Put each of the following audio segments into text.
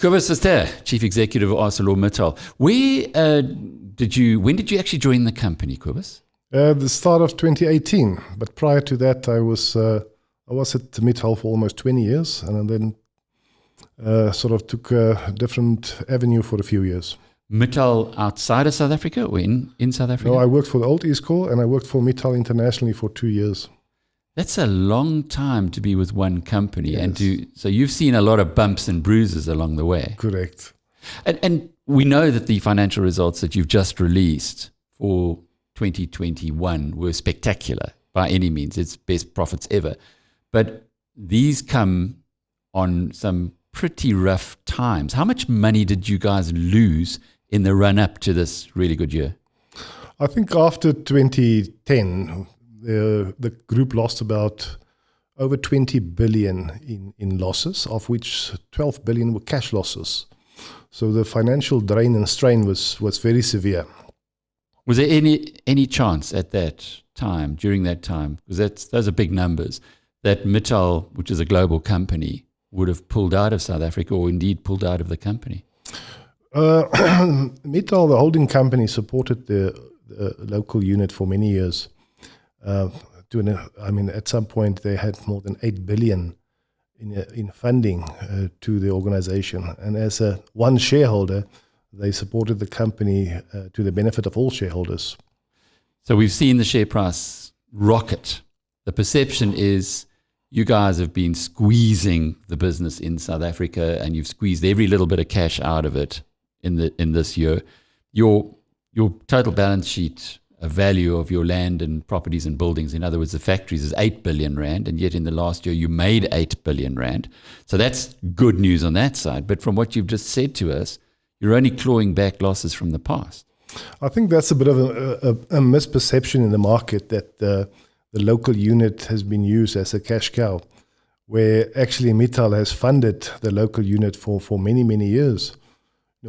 Cobus Verster, Chief Executive of ArcelorMittal. When did you actually join the company, Cobus? The start of 2018, but prior to that, I was at Mittal for almost 20 years, and then sort of took a different avenue for a few years. Mittal outside of South Africa or in South Africa? No, I worked for the old Isco, and I worked for Mittal internationally for 2 years. That's a long time to be with one company, Yes. so you've seen a lot of bumps and bruises along the way. Correct. And we know that the financial results that you've just released for 2021 were spectacular by any means. It's best profits ever. But these come on some pretty rough times. How much money did you guys lose in the run-up to this really good year? I think after 2010, the group lost about over 20 billion in losses, of which 12 billion were cash losses. So the financial drain and strain was very severe. Was there any chance at that time, during that time, because those are big numbers, that Mittal, which is a global company, would have pulled out of South Africa or indeed pulled out of the company? Mittal, the holding company, supported the local unit for many years. At some point they had more than 8 billion in funding to the organization. And as one shareholder, they supported the company to the benefit of all shareholders. So we've seen the share price rocket. The perception is you guys have been squeezing the business in South Africa, and you've squeezed every little bit of cash out of it in this year. Your total balance sheet value of your land and properties and buildings, in other words, the factories, is 8 billion rand, and yet in the last year you made 8 billion rand. So that's good news on that side. But from what you've just said to us, you're only clawing back losses from the past. I think that's a bit of a misperception in the market that the local unit has been used as a cash cow, where actually Mittal has funded the local unit for many, many years.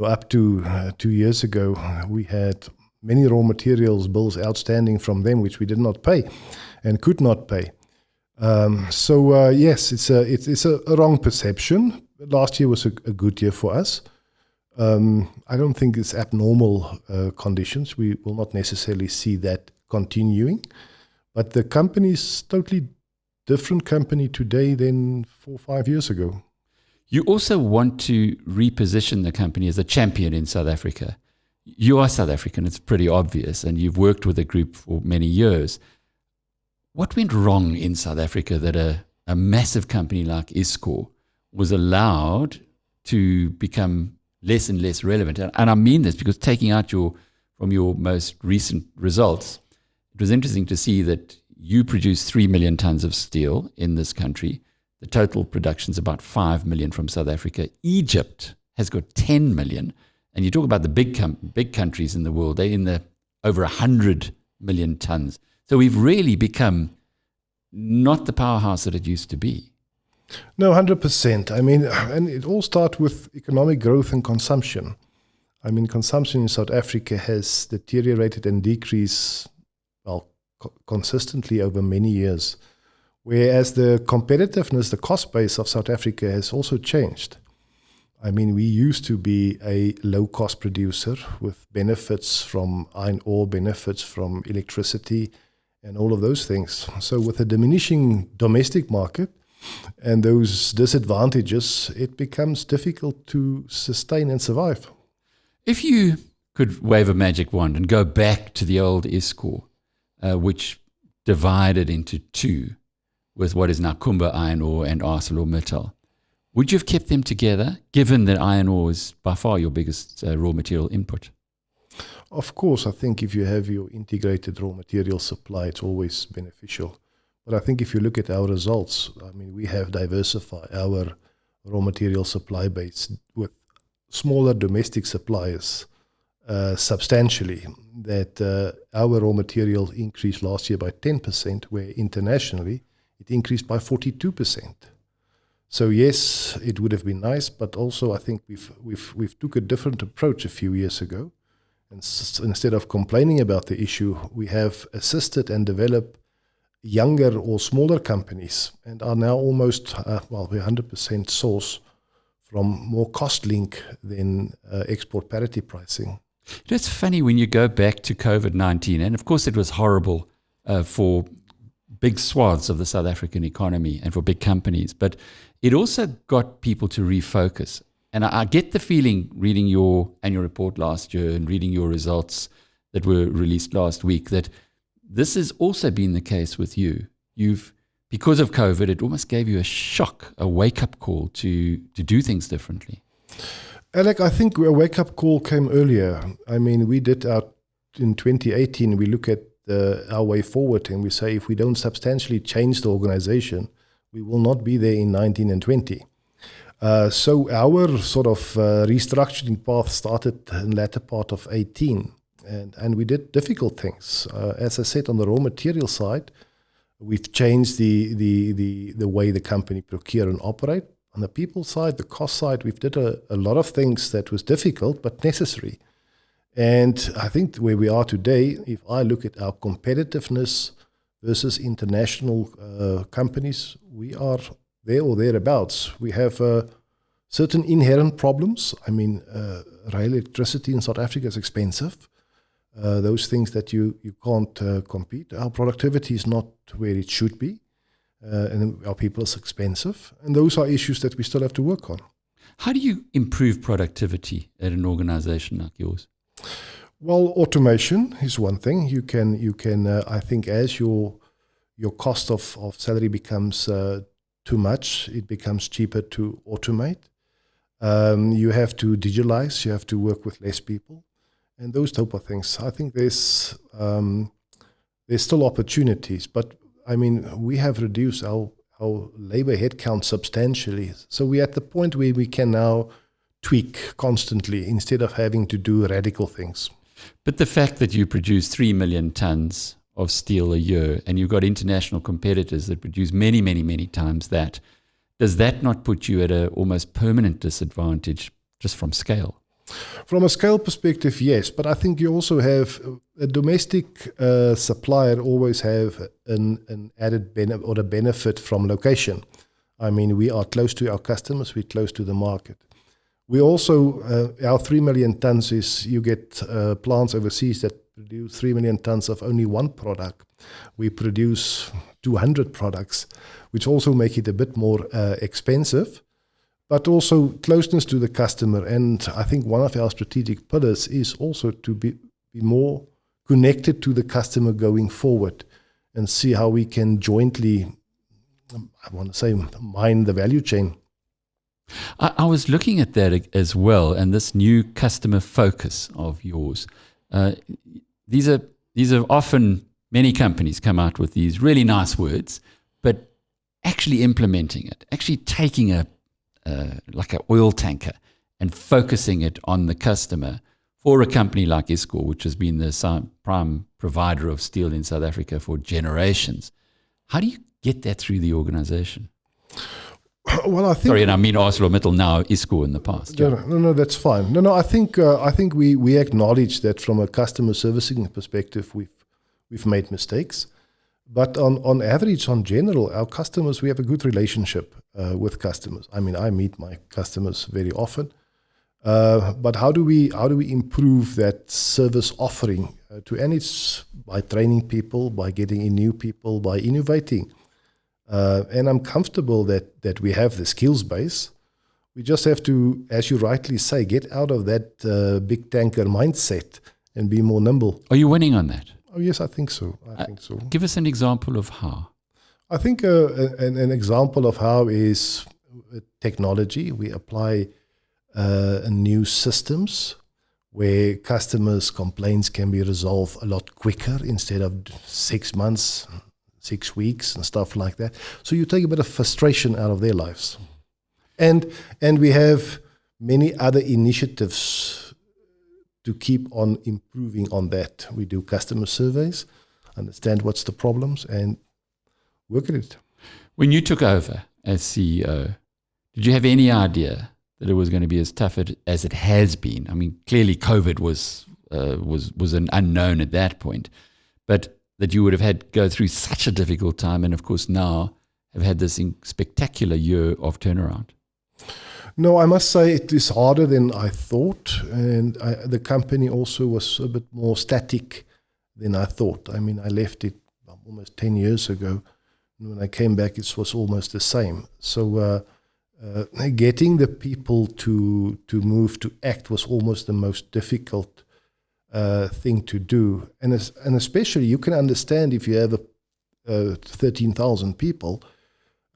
Up to 2 years ago, we had many raw materials bills outstanding from them, which we did not pay and could not pay. Yes, it's a wrong perception. Last year was a good year for us. I don't think it's abnormal conditions. We will not necessarily see that continuing. But the company is totally different company today than 4 or 5 years ago. You also want to reposition the company as a champion in South Africa. You are South African, it's pretty obvious, and you've worked with the group for many years. What went wrong in South Africa that a massive company like Isco was allowed to become less and less relevant? And I mean this because taking out from your most recent results, it was interesting to see that you produce 3 million tons of steel in this country. The total production is about 5 million from South Africa. Egypt has got 10 million. And you talk about the big countries in the world, they're in the over 100 million tons. So we've really become not the powerhouse that it used to be. No, 100%. I mean, and it all starts with economic growth and consumption. I mean, consumption in South Africa has deteriorated and decreased, consistently over many years. Whereas the competitiveness, the cost base of South Africa has also changed. I mean, we used to be a low-cost producer with benefits from iron ore, benefits from electricity, and all of those things. So with a diminishing domestic market and those disadvantages, it becomes difficult to sustain and survive. If you could wave a magic wand and go back to the old Isco, which divided into two with what is now Kumba Iron Ore and ArcelorMittal, would you have kept them together, given that iron ore is by far your biggest raw material input? Of course, I think if you have your integrated raw material supply, it's always beneficial. But I think if you look at our results, I mean, we have diversified our raw material supply base with smaller domestic suppliers substantially. That our raw material increased last year by 10%, where internationally it increased by 42%. So yes, it would have been nice, but also I think we've took a different approach a few years ago. And instead of complaining about the issue, we have assisted and developed younger or smaller companies and are now almost, we're 100% source from more cost link than export parity pricing. It's funny when you go back to COVID-19, and of course it was horrible for big swaths of the South African economy and for big companies, but it also got people to refocus. And I get the feeling, reading your annual report last year and reading your results that were released last week, that this has also been the case with you. Because of COVID, it almost gave you a shock, a wake-up call to do things differently. Alec, I think a wake-up call came earlier. I mean, we did in 2018, we look at our way forward and we say if we don't substantially change the organization, we will not be there in 19 and 20. So our sort of restructuring path started in the latter part of 18, and we did difficult things. As I said, on the raw material side, we've changed the way the company procure and operate. On the people side, the cost side, we've did a lot of things that was difficult but necessary. And I think where we are today, if I look at our competitiveness versus international companies, we are there or thereabouts. We have certain inherent problems. I mean, rail electricity in South Africa is expensive. Those things that you can't compete. Our productivity is not where it should be. And our people is expensive. And those are issues that we still have to work on. How do you improve productivity at an organization like yours? Well, automation is one thing. You can. I think as your cost of salary becomes too much, it becomes cheaper to automate. You have to digitalize. You have to work with less people, and those type of things. I think there's still opportunities, but I mean we have reduced our labor headcount substantially. So we're at the point where we can now tweak constantly instead of having to do radical things. But the fact that you produce 3 million tons of steel a year and you've got international competitors that produce many, many, many times that, does that not put you at an almost permanent disadvantage just from scale? From a scale perspective, yes. But I think you also have a domestic supplier always have an added benefit or a benefit from location. I mean, we are close to our customers, we're close to the market. We also, our 3 million tons is, you get plants overseas that produce 3 million tons of only one product. We produce 200 products, which also make it a bit more expensive, but also closeness to the customer. And I think one of our strategic pillars is also to be more connected to the customer going forward and see how we can jointly, I want to say, mine the value chain. I was looking at that as well, and this new customer focus of yours. These are often, many companies come out with these really nice words, but actually implementing it, actually taking like an oil tanker and focusing it on the customer. For a company like Iscor, which has been the prime provider of steel in South Africa for generations, how do you get that through the organization? Well, I think. Sorry, and I mean ArcelorMittal now, Iscor in the past. No, that's fine. No, I think we acknowledge that from a customer servicing perspective, we've made mistakes, but on average, on general, our customers, we have a good relationship with customers. I mean, I meet my customers very often, but how do we improve that service offering? And it's by training people, by getting in new people, by innovating. And I'm comfortable that we have the skills base. We just have to, as you rightly say, get out of that big tanker mindset and be more nimble. Are you winning on that? Oh, yes, I think so. I think so. Give us an example of how. I think an example of how is technology. We apply new systems where customers' complaints can be resolved a lot quicker instead of 6 months, 6 weeks and stuff like that. So you take a bit of frustration out of their lives. And we have many other initiatives to keep on improving on that. We do customer surveys, understand what's the problems and work at it. When you took over as CEO, did you have any idea that it was going to be as tough as it has been? I mean, clearly COVID was an unknown at that point, but that you would have had to go through such a difficult time and, of course, now have had this spectacular year of turnaround? No, I must say it is harder than I thought, and the company also was a bit more static than I thought. I mean, I left it almost 10 years ago, and when I came back, it was almost the same. So getting the people to move to act was almost the most difficult thing to do, and especially you can understand if you have 13,000 people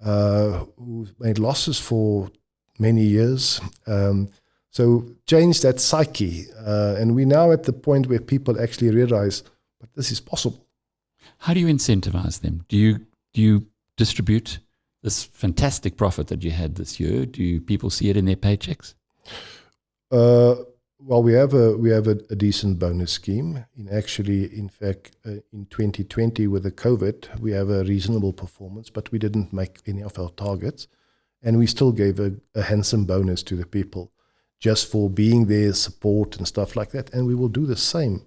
who made losses for many years. So change that psyche. And we're now at the point where people actually realize, but this is possible. How do you incentivize them? Do you distribute this fantastic profit that you had this year? Do people see it in their paychecks? Well, we have a decent bonus scheme. In fact, in 2020 with the COVID, we have a reasonable performance, but we didn't make any of our targets. And we still gave a handsome bonus to the people just for being there, support and stuff like that. And we will do the same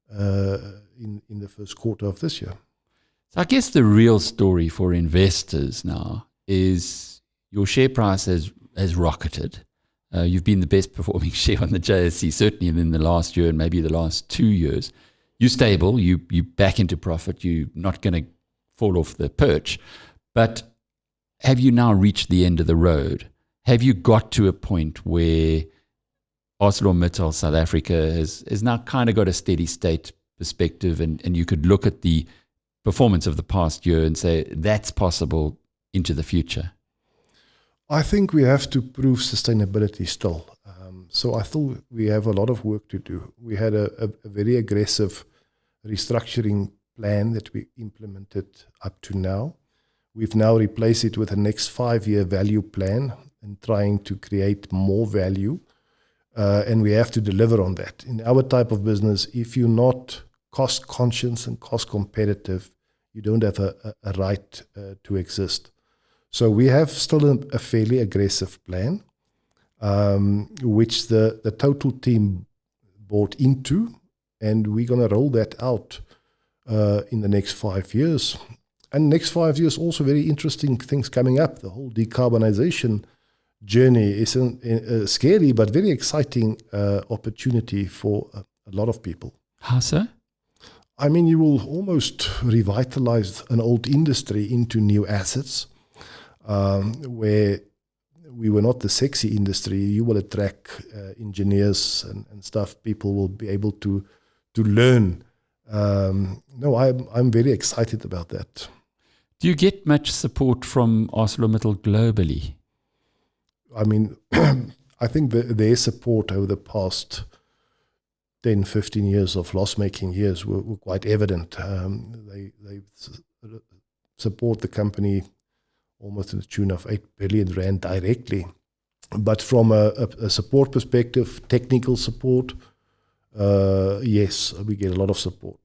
in the first quarter of this year. So I guess the real story for investors now is your share price has rocketed. You've been the best performing share on the JSE, certainly in the last year and maybe the last 2 years. You're stable, you back into profit, you're not going to fall off the perch. But have you now reached the end of the road? Have you got to a point where ArcelorMittal South Africa has now kind of got a steady state perspective and you could look at the performance of the past year and say that's possible into the future? I think we have to prove sustainability still. So I thought we have a lot of work to do. We had a very aggressive restructuring plan that we implemented up to now. We've now replaced it with a next 5-year value plan and trying to create more value. And we have to deliver on that. In our type of business, if you're not cost conscious and cost competitive, you don't have a right to exist. So we have still a fairly aggressive plan, which the total team bought into, and we're going to roll that out in the next 5 years. And next 5 years, also very interesting things coming up. The whole decarbonization journey is a scary but very exciting opportunity for a lot of people. How so? I mean, you will almost revitalize an old industry into new assets. Where we were not the sexy industry, you will attract engineers and stuff. People will be able to learn. No, I'm very excited about that. Do you get much support from ArcelorMittal globally? I mean, I think their support over the past 10, 15 years of loss-making years were quite evident. They support the company almost to the tune of 8 billion rand directly. But from a support perspective, technical support, yes, we get a lot of support,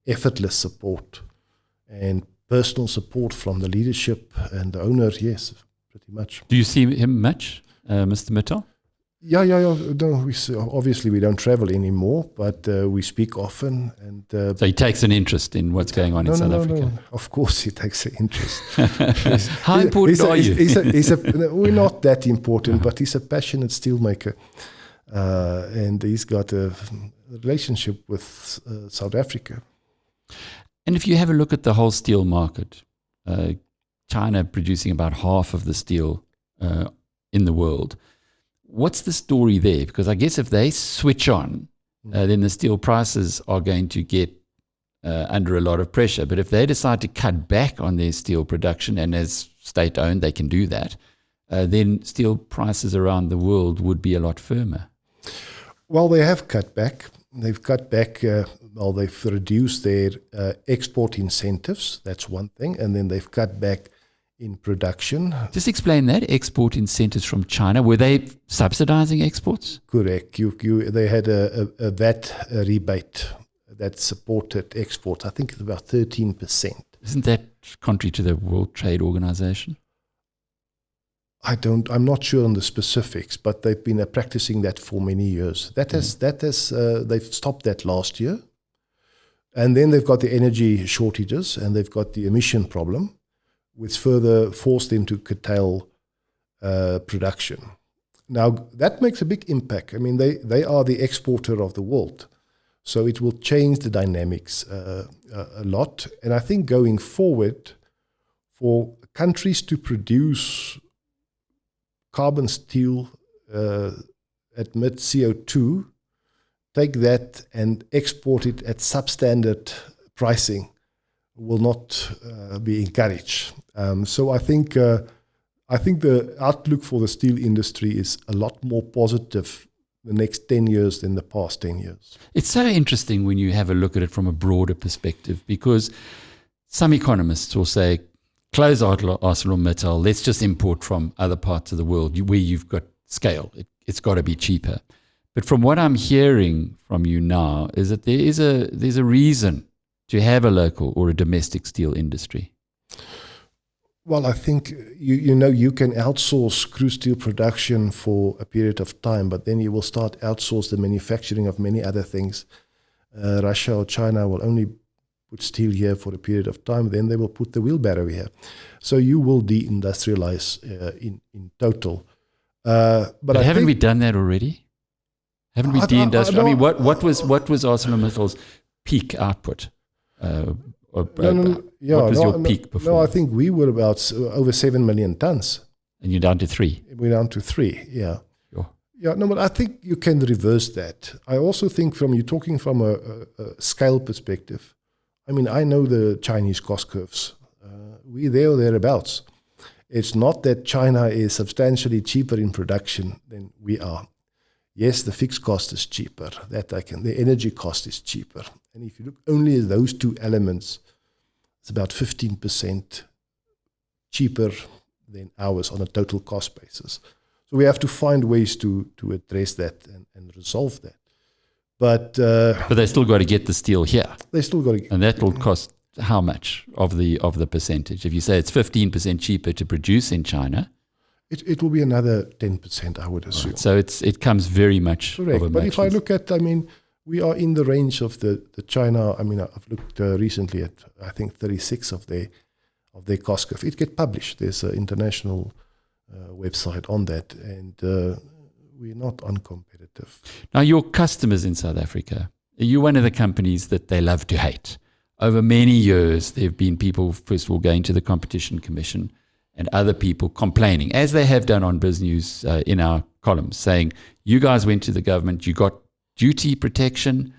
effortless support, and personal support from the leadership and the owner, yes, pretty much. Do you see him much, Mr. Mittal? Yeah. No, obviously, we don't travel anymore, but we speak often. And so he takes an interest in what's going on in South Africa? No. Of course, he takes an interest. How important are you? We're not that important, but he's a passionate steelmaker. And he's got a relationship with South Africa. And if you have a look at the whole steel market, China producing about half of the steel in the world, what's the story there? Because I guess if they switch on, then the steel prices are going to get under a lot of pressure. But if they decide to cut back on their steel production, and as state-owned, they can do that, then steel prices around the world would be a lot firmer. Well, they have cut back. They've cut back, they've reduced their export incentives. That's one thing. And then they've cut back in production. Just explain that, export incentives from China. Were they subsidizing exports? Correct. They had a VAT rebate that supported exports. I think it's about 13%. Isn't that contrary to the World Trade Organization? I'm not sure on the specifics, but they've been practicing that for many years. They've stopped that last year. And then they've got the energy shortages and they've got the emission problem, which further forced them to curtail production. Now, that makes a big impact. I mean, they are the exporter of the world. So it will change the dynamics a lot. And I think going forward, for countries to produce carbon steel at mid CO2, take that and export it at substandard pricing will not be encouraged. So I think the outlook for the steel industry is a lot more positive the next 10 years than the past 10 years. It's so interesting when you have a look at it from a broader perspective, because some economists will say, close ArcelorMittal, let's just import from other parts of the world where you've got scale. It's got to be cheaper. But from what I'm hearing from you now is that there's a reason to have a local or a domestic steel industry. Well, I think you can outsource crude steel production for a period of time, but then you will start outsource the manufacturing of many other things. Russia or China will only put steel here for a period of time, then they will put the wheelbarrow here. So you will deindustrialize in total. But haven't we done that already? Haven't we deindustrialized? I mean, what was ArcelorMittal's peak output? What was your peak before? No, I think we were about over 7 million tons. And you're down to 3? We're down to 3, yeah. Sure. Yeah, no, but I think you can reverse that. I also think you're talking from a scale perspective. I mean, I know the Chinese cost curves. We're there or thereabouts. It's not that China is substantially cheaper in production than we are. Yes, the fixed cost is cheaper. The energy cost is cheaper. And if you look only at those two elements, it's about 15% cheaper than ours on a total cost basis. So we have to find ways to address that and resolve that. But they still got to get the steel here. They still got to, and that will cost how much of the percentage? If you say it's 15% cheaper to produce in China, it will be another 10%, I would assume. Right. So it comes very much. Correct. But if I look at, I mean, we are in the range of the China. I mean, I've looked recently at, I think, 36 of their cost curve. It gets published. There's an international website on that, and we're not uncompetitive. Now, your customers in South Africa, you're one of the companies that they love to hate. Over many years, there have been people, first of all, going to the Competition Commission and other people complaining, as they have done on BizNews in our columns, saying, you guys went to the government, you got duty protection.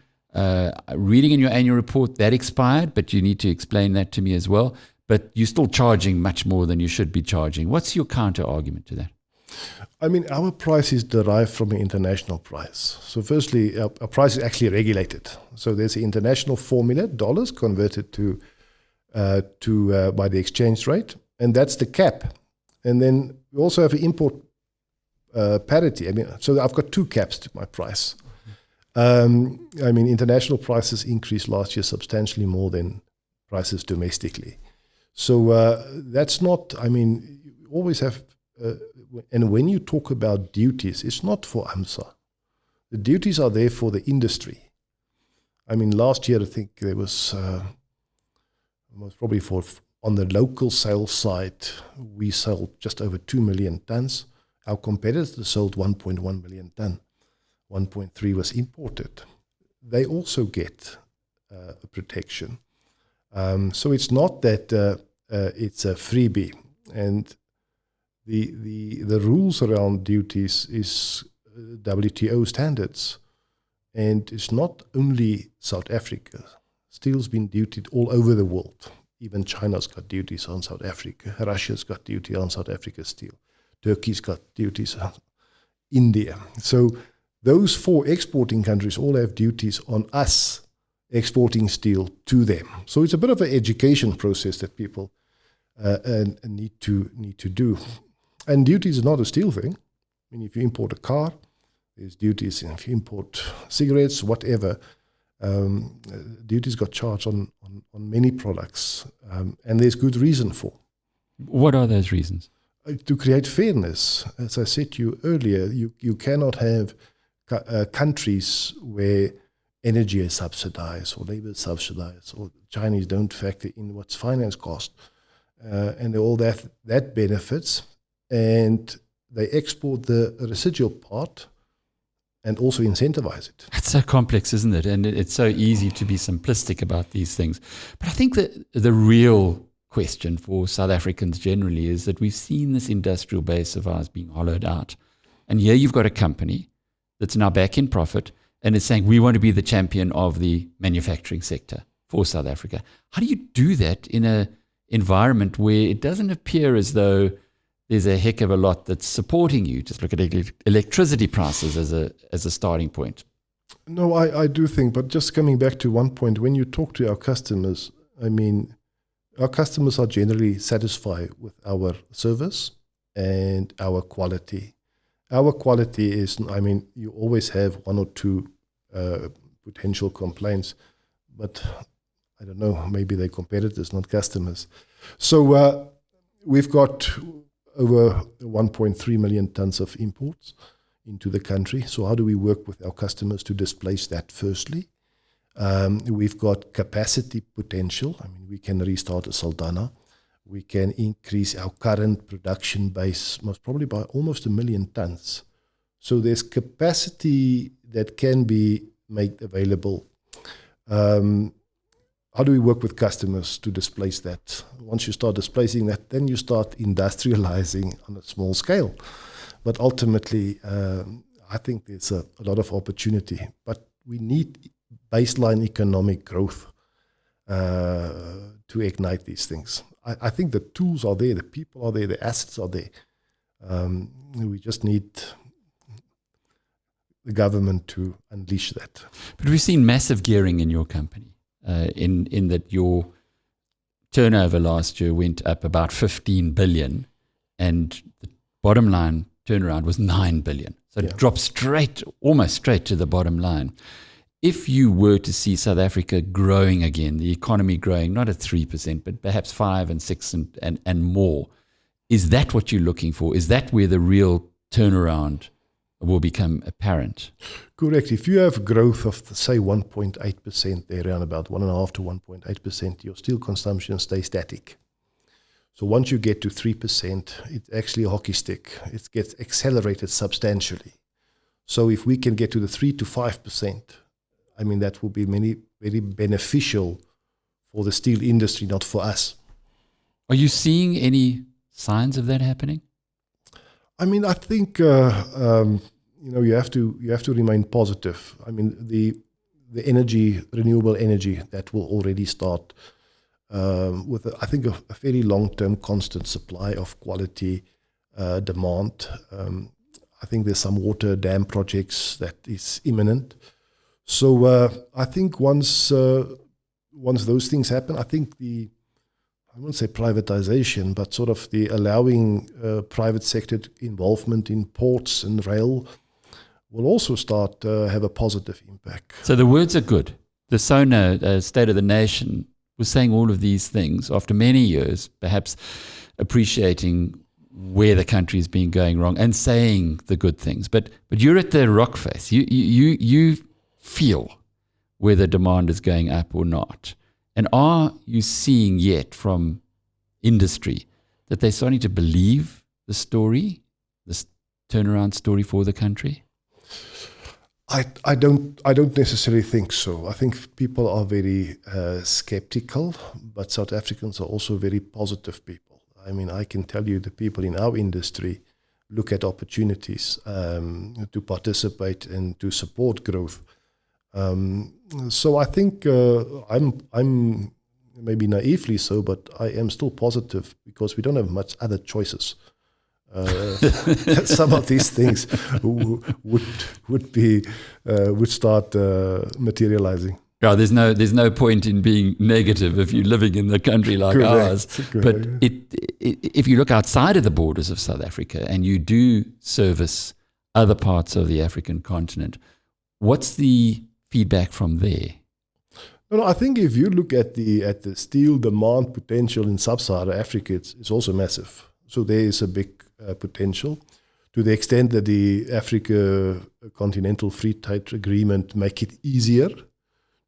Reading in your annual report, that expired, but you need to explain that to me as well. But you're still charging much more than you should be charging. What's your counter argument to that? I mean, our price is derived from an international price. So firstly, our price is actually regulated. So there's an international formula, dollars converted to by the exchange rate, and that's the cap. And then we also have an import parity. I mean, so I've got two caps to my price. I mean, international prices increased last year substantially more than prices domestically. So that's not, I mean, you always have, and when you talk about duties, it's not for AMSA. The duties are there for the industry. I mean, last year, I think there was most probably on the local sales side, we sold just over 2 million tons. Our competitors sold 1.1 million tons. 1.3 was imported. They also get a protection. So it's not that it's a freebie. And the rules around duties is WTO standards. And it's not only South Africa. Steel's been dutied all over the world. Even China's got duties on South Africa. Russia's got duty on South Africa's steel. Turkey's got duties on India. So those 4 exporting countries all have duties on us exporting steel to them. So it's a bit of an education process that people need to do. And duties is not a steel thing. I mean, if you import a car, there's duties. And if you import cigarettes, whatever, duties got charged on many products. And there's good reason for. What are those reasons? To create fairness. As I said to you earlier, you cannot have countries where energy is subsidized or labor is subsidized, or Chinese don't factor in what's finance cost, and all that benefits. And they export the residual part and also incentivize it. It's so complex, isn't it? And it's so easy to be simplistic about these things. But I think that the real question for South Africans generally is that we've seen this industrial base of ours being hollowed out. And here you've got a company that's now back in profit and is saying, we want to be the champion of the manufacturing sector for South Africa. How do you do that in an environment where it doesn't appear as though there's a heck of a lot that's supporting you? Just look at electricity prices as a starting point. No, I do think, but just coming back to one point, when you talk to our customers, I mean, our customers are generally satisfied with our service and our quality. Our quality is, I mean, you always have one or two potential complaints, but I don't know, maybe they're competitors, not customers. So we've got over 1.3 million tons of imports into the country. So how do we work with our customers to displace that firstly? We've got capacity potential. I mean, we can restart a Saldanha. We can increase our current production base most probably by almost 1 million tons. So there's capacity that can be made available. How do we work with customers to displace that? Once you start displacing that, then you start industrializing on a small scale. But ultimately, I think there's a lot of opportunity. But we need baseline economic growth to ignite these things. I think the tools are there, the people are there, the assets are there. We just need the government to unleash that. But we've seen massive gearing in your company. In that your turnover last year went up about 15 billion and the bottom line turnaround was 9 billion. So it dropped almost straight to the bottom line. If you were to see South Africa growing again, the economy growing, not at 3%, but perhaps 5 and 6 and more, is that what you're looking for? Is that where the real turnaround will become apparent? Correct. If you have growth of, say, 1.8%, there around about 1.5 to 1.8%, your steel consumption stays static. So once you get to 3%, it's actually a hockey stick. It gets accelerated substantially. So if we can get to the 3 to 5%, I mean, that will be very beneficial for the steel industry, not for us. Are you seeing any signs of that happening? I mean, I think you have to remain positive. I mean, the energy, renewable energy, that will already start with I think a fairly long-term constant supply of quality demand. I think there's some water dam projects that is imminent. So I think once those things happen, I think I won't say privatization, but sort of the allowing private sector involvement in ports and rail will also start to have a positive impact. So the words are good. The SONA, State of the Nation, was saying all of these things after many years, perhaps appreciating where the country has been going wrong and saying the good things. But you're at the rock face. You feel whether demand is going up or not. And are you seeing yet from industry that they're starting to believe the story, this turnaround story for the country? I don't necessarily think so. I think people are very skeptical, but South Africans are also very positive people. I mean, I can tell you the people in our industry look at opportunities to participate and to support growth. So I think I'm maybe naively so, but I am still positive because we don't have much other choices. Some of these things would start materializing. Yeah, there's no point in being negative if you're living in a country like ours. But if you look outside of the borders of South Africa and you do service other parts of the African continent, what's the feedback from there? No, I think if you look at the steel demand potential in sub-Saharan Africa, it's also massive. So there is a big potential to the extent that the Africa Continental Free Trade Agreement make it easier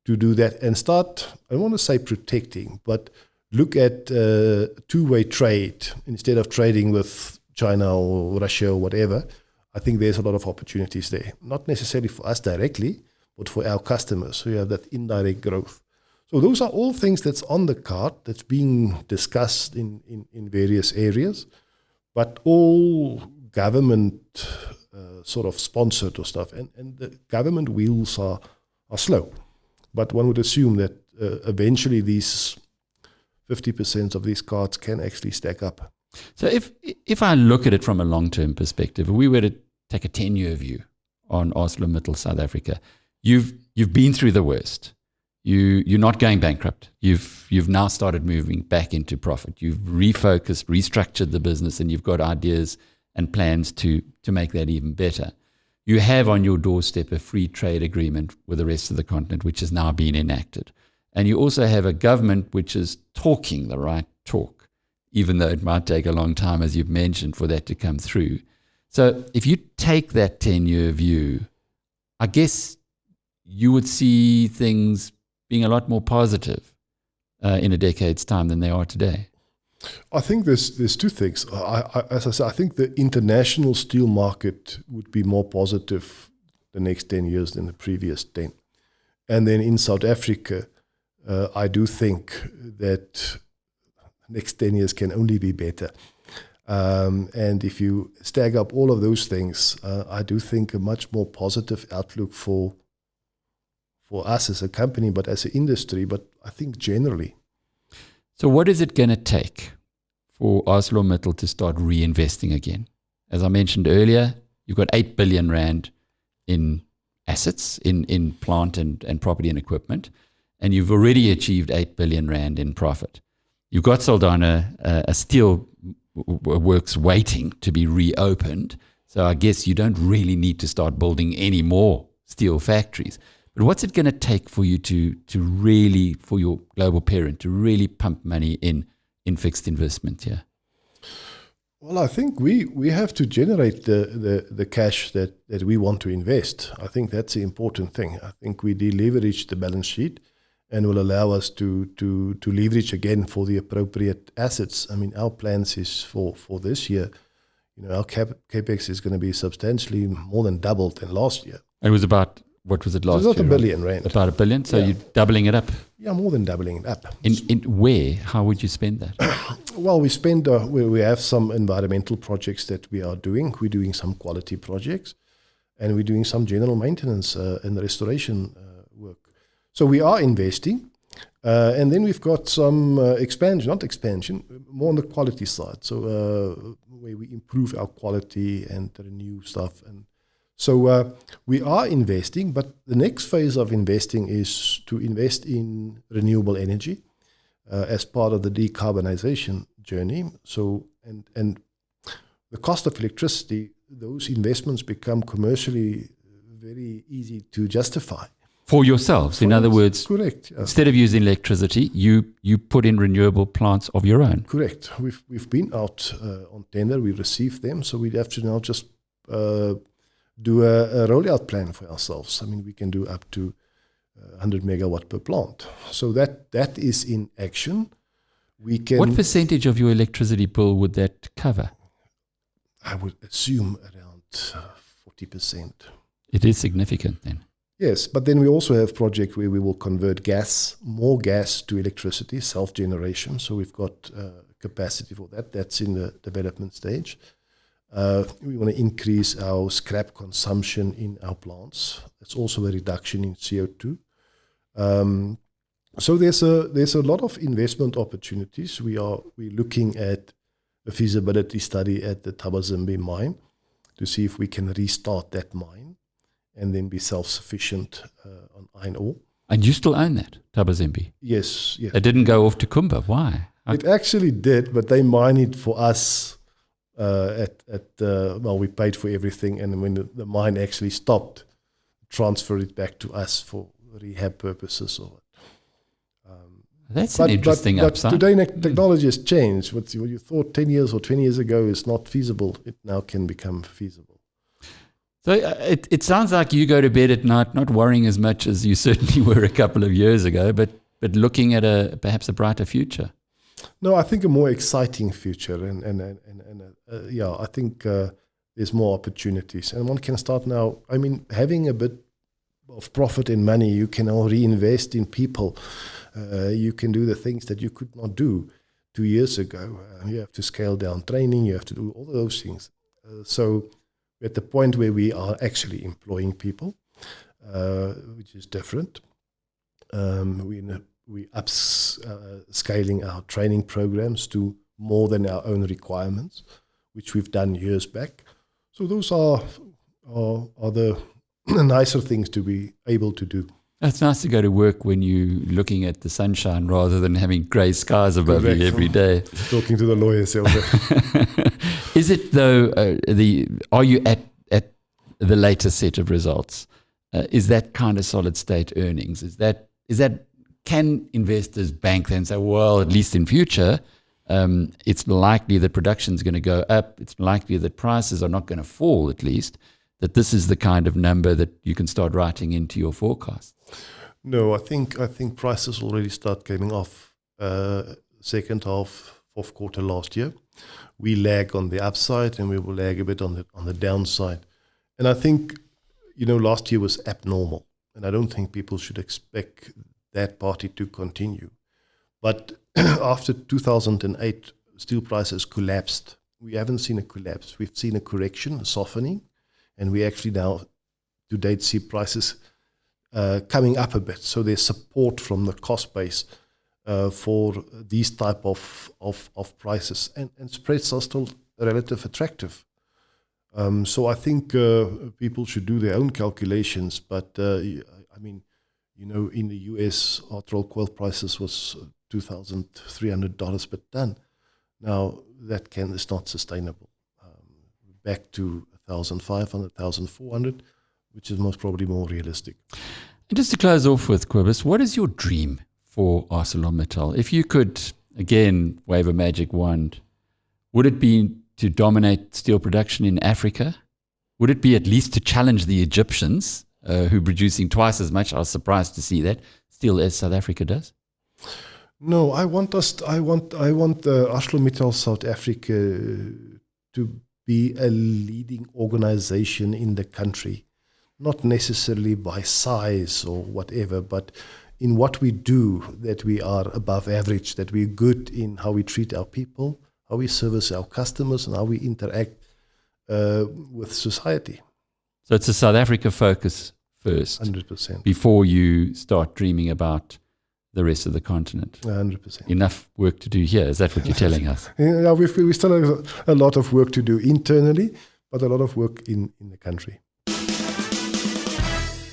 to do that and start, I don't want to say protecting, but look at two-way trade instead of trading with China or Russia or whatever, I think there's a lot of opportunities there. Not necessarily for us directly, but for our customers. So you have that indirect growth. So those are all things that's on the card, that's being discussed in various areas, but all government sort of sponsored or stuff. And the government wheels are slow. But one would assume that eventually these 50% of these cards can actually stack up. So if I look at it from a long-term perspective, if we were to take a 10-year view on ArcelorMittal South Africa, you've been through the worst. You're not going bankrupt. You've now started moving back into profit. You've refocused, restructured the business, and you've got ideas and plans to make that even better. You have on your doorstep a free trade agreement with the rest of the continent, which has now been enacted. And you also have a government which is talking the right talk, even though it might take a long time, as you've mentioned, for that to come through. So if you take that 10-year view, I guess you would see things being a lot more positive in a decade's time than they are today. I think there's two things. As I said, I think the international steel market would be more positive the next 10 years than the previous 10. And then in South Africa, I do think that the next 10 years can only be better. And if you stack up all of those things, I do think a much more positive outlook for us as a company, but as an industry, but I think generally. So what is it going to take for ArcelorMittal to start reinvesting again? As I mentioned earlier, you've got 8 billion rand in assets, in plant and property and equipment, and you've already achieved 8 billion rand in profit. You've got Saldanha, a steel works waiting to be reopened, so I guess you don't really need to start building any more steel factories. But what's it going to take for you to really, for your global parent, to really pump money in fixed investment here? Well, I think we have to generate the cash that we want to invest. I think that's the important thing. I think we deleverage the balance sheet and will allow us to leverage again for the appropriate assets. I mean, our plans is for this year, our capex is going to be substantially more than doubled than last year. It was about, what was it last year? It's about 1 billion rand. About 1 billion? So you're doubling it up? Yeah, more than doubling it up. In where? How would you spend that? Well, we spend, we have some environmental projects that we are doing. We're doing some quality projects, and we're doing some general maintenance and restoration work. So we are investing, and then we've got some expansion, more on the quality side. So where we improve our quality and renew stuff. And so we are investing, but the next phase of investing is to invest in renewable energy as part of the decarbonization journey. So, and the cost of electricity, those investments become commercially very easy to justify. For yourselves, in other words, correct. Instead of using electricity, you put in renewable plants of your own. Correct. We've been out on tender. We received them, so we have to now just do a rollout plan for ourselves. I mean, we can do up to 100 megawatt per plant. So that is in action. We can. What percentage of your electricity bill would that cover? I would assume around 40%. It is significant then. Yes, but then we also have projects where we will convert more gas to electricity, self-generation. So we've got capacity for that. That's in the development stage. We want to increase our scrap consumption in our plants. That's also a reduction in CO2. So there's a lot of investment opportunities. We're looking at a feasibility study at the Thabazimbi mine to see if we can restart that mine and then be self-sufficient on iron ore. And you still own that, Thabazimbi? Yes. It didn't go off to Kumba. Why? It actually did, but they mined it for us. We paid for everything, and when the mine actually stopped, transferred it back to us for rehab purposes. That's an interesting upside. But today technology has changed. What you thought 10 years or 20 years ago is not feasible, it now can become feasible. So it sounds like you go to bed at night not worrying as much as you certainly were a couple of years ago, but looking at perhaps a brighter future. No, I think a more exciting future, yeah, I think there's more opportunities, and one can start now. I mean, having a bit of profit and money, you can now reinvest in people. You can do the things that you could not do 2 years ago. You have to scale down training. You have to do all those things. So we're at the point where we are actually employing people, which is different. We scaling our training programs to more than our own requirements, which we've done years back. So those are the nicer things to be able to do. It's nice to go to work when you're looking at the sunshine rather than having grey skies above you every day. Talking to the lawyers. Is it though? Are you at the latest set of results? Is that kind of solid state earnings? Is that can investors bank them and say, well, at least in future, it's likely that production is going to go up. It's likely that prices are not going to fall, at least. That this is the kind of number that you can start writing into your forecasts? No, I think prices already start coming off second half, fourth quarter last year. We lag on the upside and we will lag a bit on the downside. And I think, last year was abnormal. And I don't think people should expect that party to continue. But after 2008, steel prices collapsed. We haven't seen a collapse. We've seen a correction, a softening. And we actually now, to date, see prices coming up a bit. So there's support from the cost base for these type of prices. And spreads are still relatively attractive. So I think people should do their own calculations. But, in the US, hot rolled coil prices was $2,300 per ton. Now, that is not sustainable. Back to 1,500, 1,400, which is most probably more realistic. And just to close off with, Cobus, what is your dream for ArcelorMittal? If you could, again, wave a magic wand, would it be to dominate steel production in Africa? Would it be at least to challenge the Egyptians, who are producing twice as much? I was surprised to see that, still as South Africa does. No, I want ArcelorMittal South Africa to be a leading organization in the country, not necessarily by size or whatever, but in what we do, that we are above average, that we're good in how we treat our people, how we service our customers, and how we interact with society. So it's a South Africa focus first, 100%, before you start dreaming about the rest of the continent. 100%. Enough work to do here. Is that what you're telling us? Yeah, we still have a lot of work to do internally, but a lot of work in the country.